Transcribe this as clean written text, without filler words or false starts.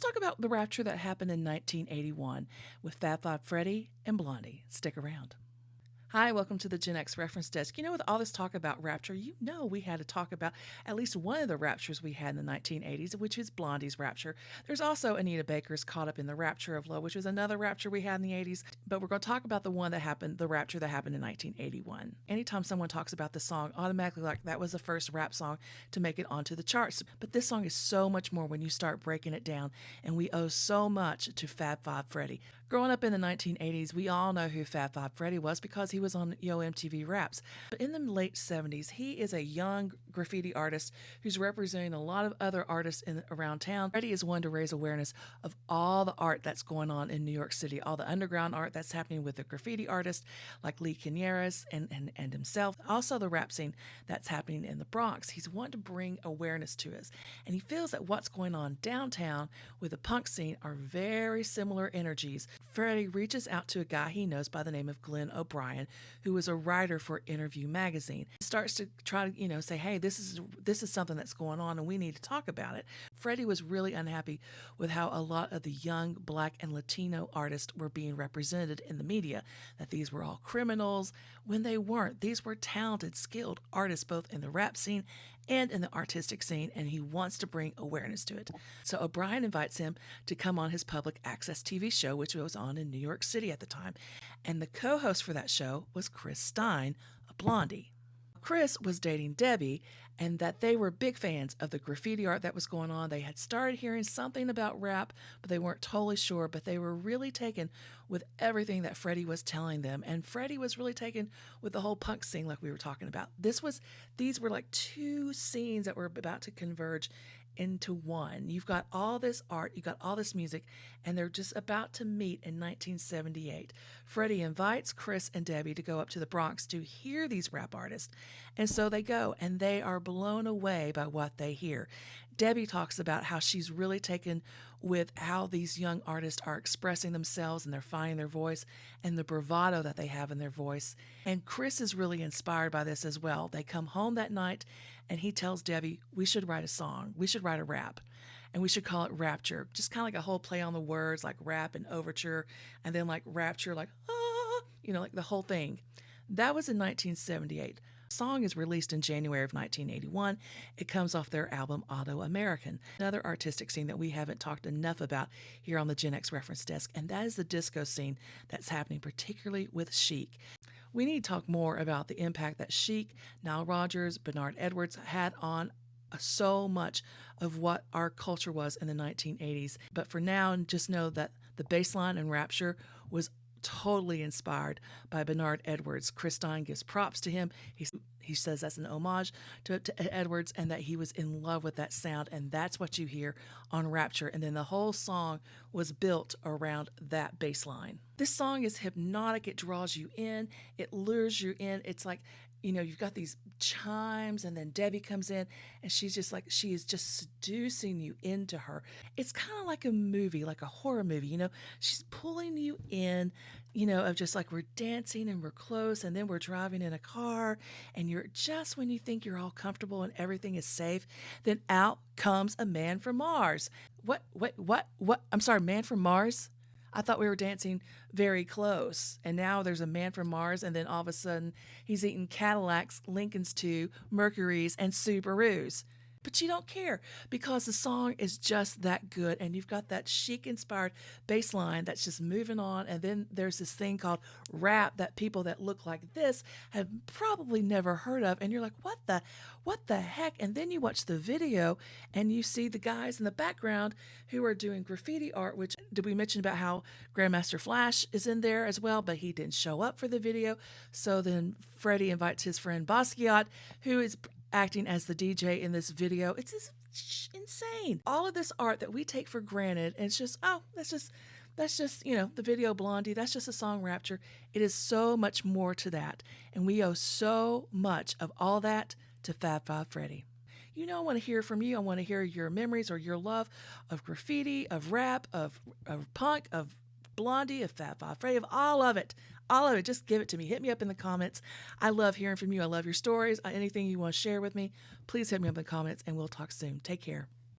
talk about the rapture that happened in 1981 with Fab Five Freddy and Blondie. Stick around. Hi, welcome to the Gen X Reference Desk. You know, with all this talk about Rapture, you know we had to talk about at least one of the Raptures we had in the 1980s, which is Blondie's Rapture. There's also Anita Baker's Caught Up in the Rapture of Love, which was another Rapture we had in the 80s, but we're going to talk about the one that happened, the Rapture that happened in 1981. Anytime someone talks about the song, automatically like that was the first rap song to make it onto the charts. But this song is so much more when you start breaking it down, and we owe so much to Fab Five Freddy. Growing up in the 1980s, we all know who Fab Five Freddy was because he was on Yo MTV Raps. But in the late 70s, he is a young graffiti artist who's representing a lot of other artists around town. Freddy is one to raise awareness of all the art that's going on in New York City, all the underground art that's happening with the graffiti artists like Lee Canieras and himself. Also the rap scene that's happening in the Bronx. He's wanting to bring awareness to us. And he feels that what's going on downtown with the punk scene are very similar energies. Freddy reaches out to a guy he knows by the name of Glenn O'Brien, who was a writer for Interview magazine. He starts to try to, say, hey, this is something that's going on and we need to talk about it. Freddy was really unhappy with how a lot of the young Black and Latino artists were being represented in the media, that these were all criminals when they weren't. These were talented, skilled artists both in the rap scene and in the artistic scene, and he wants to bring awareness to it. So O'Brien invites him to come on his public access TV show, which was on in New York City at the time. And the co-host for that show was Chris Stein of Blondie. Chris was dating Debbie, and that they were big fans of the graffiti art that was going on. They had started hearing something about rap, but they weren't totally sure, but they were really taken with everything that Freddy was telling them. And Freddy was really taken with the whole punk scene like we were talking about. These were like two scenes that were about to converge into one. You've got all this art, you've got all this music, and they're just about to meet in 1978. Freddie invites Chris and Debbie to go up to the Bronx to hear these rap artists. And so they go, and they are blown away by what they hear. Debbie talks about how she's really taken with how these young artists are expressing themselves and they're finding their voice and the bravado that they have in their voice. And Chris is really inspired by this as well. They come home that night and he tells Debbie, we should write a song. We should write a rap. And we should call it Rapture. Just kind of like a whole play on the words like rap and overture. And then like Rapture, like, like the whole thing. That was in 1978. The song is released in January of 1981. It comes off their album Auto American, another artistic scene that we haven't talked enough about here on the Gen X Reference Desk, and that is the disco scene that's happening particularly with Chic. We need to talk more about the impact that Chic, Nile Rodgers, Bernard Edwards had on so much of what our culture was in the 1980s. But for now, just know that the bass line in Rapture was totally inspired by Bernard Edwards. Chris Stein gives props to him. He says that's an homage to Edwards and that he was in love with that sound, and that's what you hear on Rapture. And then the whole song was built around that bass line. This song is hypnotic. It draws you in. It lures you in. It's like, you've got these chimes, and then Debbie comes in, and she is just seducing you into her. It's kind of like a movie, like a horror movie, She's pulling you in, of just like we're dancing and we're close, and then we're driving in a car, and you're just when you think you're all comfortable and everything is safe, then out comes a man from Mars. What? I'm sorry, man from Mars? I thought we were dancing very close, and now there's a man from Mars, and then all of a sudden he's eating Cadillacs, Lincolns too, Mercurys, and Subarus. But you don't care because the song is just that good, and you've got that Chic-inspired bass line that's just moving on, and then there's this thing called rap that people that look like this have probably never heard of, and you're like, what the heck? And then you watch the video, and you see the guys in the background who are doing graffiti art, which did we mention about how Grandmaster Flash is in there as well, but he didn't show up for the video. So then Freddie invites his friend Basquiat, who is acting as the DJ in this video. It's just insane. All of this art that we take for granted, and it's just, that's just, the video Blondie, that's just a song Rapture. It is so much more to that. And we owe so much of all that to Fab Five Freddy. I want to hear from you. I want to hear your memories or your love of graffiti, of rap, of punk, of Blondie, of Fab Five Freddy, of all of it. All of it. Just give it to me. Hit me up in the comments. I love hearing from you. I love your stories. Anything you want to share with me, please hit me up in the comments, and we'll talk soon. Take care.